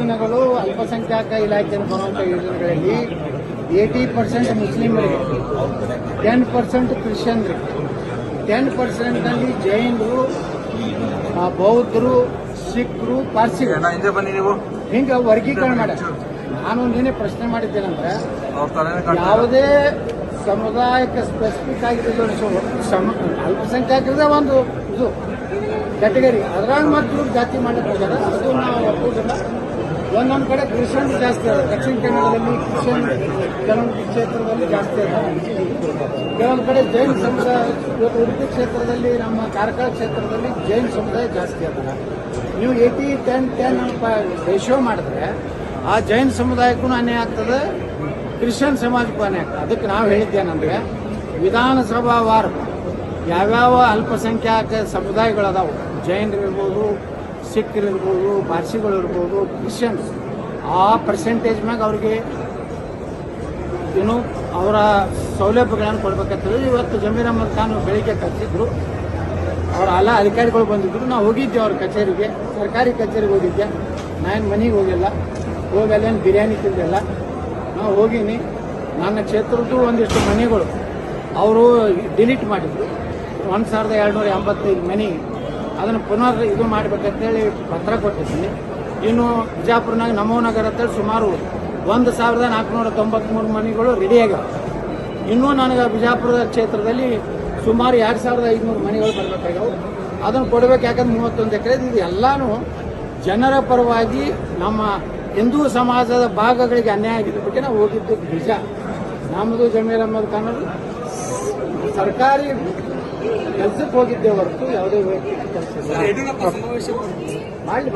ಯೋಜನೆಗಳು ಅಲ್ಪಸಂಖ್ಯಾತ ಇಲಾಖೆಯನ್ನು ಬರುವಂಥ ಯೋಜನೆಗಳಲ್ಲಿ 80% ಮುಸ್ಲಿಮರಿಗೆ, 10% ಕ್ರಿಶ್ಚಿಯನ್ರಿಗೆ, 10% ಜೈನರು, ಬೌದ್ಧರು, ಸಿಖ್ರು, ಪಾರ್ಸಿಗಳು ಹಿಂಗೆ ವರ್ಗೀಕರಣ ಮಾಡ. ನಾನು ನಿನ್ನೆ ಪ್ರಶ್ನೆ ಮಾಡಿದ್ದೇನೆಂದ್ರೆ ಯಾವುದೇ ಸಮುದಾಯಕ್ಕೆ ಸ್ಪೆಸಿಫಿಕ್ ಆಗಿದ್ದು ಅಲ್ಪಸಂಖ್ಯಾತರದ ಒಂದು ಇದು ಕ್ಯಾಟಗರಿ ಅದ್ರಾಗ ಮತ್ತು ಜಾತಿ ಮಾಡಕ್ಕೆ ಹೋಗ್ಯಾರ. ಅದು ನಾವು ಒಪ್ಪುವುದಿಲ್ಲ. ಒಂದೊಂದು ಕಡೆ ಕ್ರಿಶ್ಚಿಯನ್ ಜಾಸ್ತಿ ಅದ. ದಕ್ಷಿಣ ಕನ್ನಡದಲ್ಲಿ ಕ್ರಿಶ್ಚಿಯನ್ ಕೆಲವೊಂದು ಕ್ಷೇತ್ರದಲ್ಲಿ ಜಾಸ್ತಿ ಅದ. ಕೆಲವೊಂದು ಕಡೆ ಜೈನ್ ಸಮುದಾಯ, ಉಡುಪಿ ಕ್ಷೇತ್ರದಲ್ಲಿ, ನಮ್ಮ ಕಾರ್ಕಳ ಕ್ಷೇತ್ರದಲ್ಲಿ ಜೈನ್ ಸಮುದಾಯ ಜಾಸ್ತಿ ಅದ. ನೀವು 80-10 ರೇಷಿಯೋ ಮಾಡಿದ್ರೆ ಆ ಜೈನ್ ಸಮುದಾಯಕ್ಕೂ ಅನ್ಯಾಯ ಆಗ್ತದೆ, ಕ್ರಿಶ್ಚಿಯನ್ ಸಮಾಜಕ್ಕೂ ಅನ್ಯಾಯ ಆಗ್ತದೆ. ಅದಕ್ಕೆ ನಾವು ಹೇಳಿದ್ದೇನೆಂದ್ರೆ ವಿಧಾನಸಭಾ ವಾರ ಯಾವ್ಯಾವ ಅಲ್ಪಸಂಖ್ಯಾತ ಸಮುದಾಯಗಳದಾವು, ಜೈನರಿರ್ಬೋದು, ಸಿಖ್ರಿರ್ಬೋದು, ಪಾರ್ಸಿಗಳಿರ್ಬೋದು, ಕ್ರಿಶ್ಚಿಯನ್ಸ್, ಆ ಪರ್ಸೆಂಟೇಜ್ ಮ್ಯಾಗ ಅವ್ರಿಗೆ ಏನು ಅವರ ಸೌಲಭ್ಯಗಳನ್ನು ಕೊಡ್ಬೇಕಾಗ್ತದೆ. ಇವತ್ತು ಜಮೀರ್ ಅಹಮದ್ ಖಾನ್ ಬೆಳಿಗ್ಗೆ ಕರೆಸಿದ್ರು, ಅವರ ಎಲ್ಲ ಅಧಿಕಾರಿಗಳು ಬಂದಿದ್ರು. ನಾವು ಹೋಗಿದ್ದೆ ಅವ್ರ ಕಚೇರಿಗೆ, ಸರ್ಕಾರಿ ಕಚೇರಿಗೆ ಹೋಗಿದ್ದೆ. ನಾನು ಮನೆಗೆ ಹೋಗಿಲ್ಲ, ಹೋಗಿ ಅಲ್ಲೇನು ಬಿರಿಯಾನಿ ತಿಂದಿಲ್ಲ. ನಾವು ಹೋಗೀನಿ. ನನ್ನ ಕ್ಷೇತ್ರದ್ದು ಒಂದಿಷ್ಟು ಮನೆಗಳು ಅವರು ಡಿಲೀಟ್ ಮಾಡಿದ್ರು. 1285 ಮನೆ, ಅದನ್ನು ಪುನರ್ ಇದು ಮಾಡಬೇಕಂತೇಳಿ ಪತ್ರ ಕೊಟ್ಟಿದ್ದೀನಿ. ಇನ್ನು ಬಿಜಾಪುರನಾಗ ನಮೋ ನಗರ ಅಂತೇಳಿ ಸುಮಾರು 1493 ಮನೆಗಳು ರೆಡಿಯಾಗ್ಯಾವ. ಇನ್ನೂ ನನಗೆ ಬಿಜಾಪುರದ ಕ್ಷೇತ್ರದಲ್ಲಿ ಸುಮಾರು 2500 ಮನೆಗಳು ಬರಬೇಕಾಗ್ಯಾವ. ಅದನ್ನು ಕೊಡಬೇಕು. ಯಾಕಂದ್ರೆ 31 ಎಕರೆ ಇದು ಎಲ್ಲಾನು ಜನರ ಪರವಾಗಿ ನಮ್ಮ ಹಿಂದೂ ಸಮಾಜದ ಭಾಗಗಳಿಗೆ ಅನ್ಯಾಯ ಆಗಿದ್ದ ಬಗ್ಗೆ ನಾವು ಹೋಗಿದ್ದು ನಿಜ. ನಮ್ಮದು ಜಮೀರ್ ಅಹಮದ್ ಖಾನ್ ಸರ್ಕಾರಿ ಕೆಲಸಕ್ಕೆ ಹೋಗಿದ್ದೆ ಹೊರತು ಯಾವುದೇ ಕೆಲಸ ಮಾಡಿ